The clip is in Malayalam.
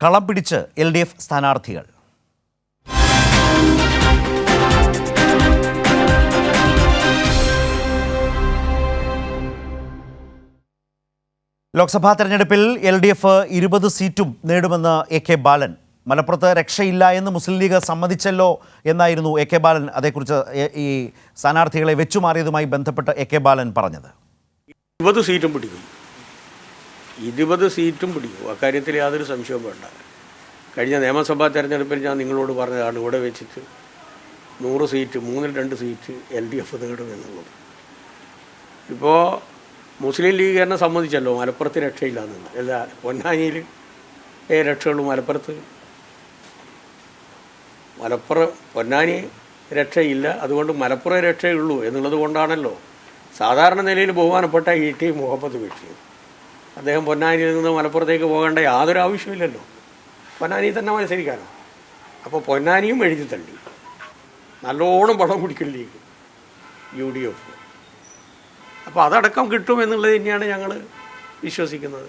കളം പിടിച്ച് LDF സ്ഥാനാർത്ഥികൾ. ലോക്സഭാ തെരഞ്ഞെടുപ്പിൽ LDF 20 സീറ്റും നേടുമെന്ന് AK ബാലൻ. മലപ്പുറത്ത് രക്ഷയില്ല എന്ന് മുസ്ലിം ലീഗ് സമ്മതിച്ചല്ലോ എന്നായിരുന്നു AK ബാലൻ അതേക്കുറിച്ച് ഈ സ്ഥാനാർത്ഥികളെ വെച്ചുമാറിയതുമായി ബന്ധപ്പെട്ട് AK ബാലൻ പറഞ്ഞത്. 20 സീറ്റും പിടിക്കും, 20 സീറ്റും പിടിക്കും, അക്കാര്യത്തിൽ യാതൊരു സംശയവും വേണ്ട. കഴിഞ്ഞ നിയമസഭാ തെരഞ്ഞെടുപ്പിൽ ഞാൻ നിങ്ങളോട് പറഞ്ഞതാണ് ഇവിടെ വെച്ചിട്ട് 100 സീറ്റ്, 3-2 സീറ്റ് LDF നേടുമെന്നുള്ളത്. ഇപ്പോൾ മുസ്ലിം ലീഗ് എന്നെ സമ്മതിച്ചല്ലോ മലപ്പുറത്ത് രക്ഷയില്ലാന്ന്. അല്ല, പൊന്നാനിയിൽ രക്ഷയുള്ളൂ, പൊന്നാനി രക്ഷയില്ല, അതുകൊണ്ട് മലപ്പുറം രക്ഷയുള്ളൂ എന്നുള്ളത് കൊണ്ടാണല്ലോ സാധാരണ നിലയിൽ ബഹുമാനപ്പെട്ട ET മുഹമ്മദ് ബഷീർ അദ്ദേഹം പൊന്നാനിയിൽ നിന്ന് മലപ്പുറത്തേക്ക് പോകേണ്ട യാതൊരു ആവശ്യമില്ലല്ലോ, പൊന്നാനി തന്നെ മത്സരിക്കാനോ. അപ്പോൾ പൊന്നാനിയും എഴുതി തള്ളി. നല്ലോണം പണം കുടിക്കും ലീഗ് UDF. അപ്പോൾ അതടക്കം കിട്ടുമെന്നുള്ളത് തന്നെയാണ് ഞങ്ങൾ വിശ്വസിക്കുന്നത്.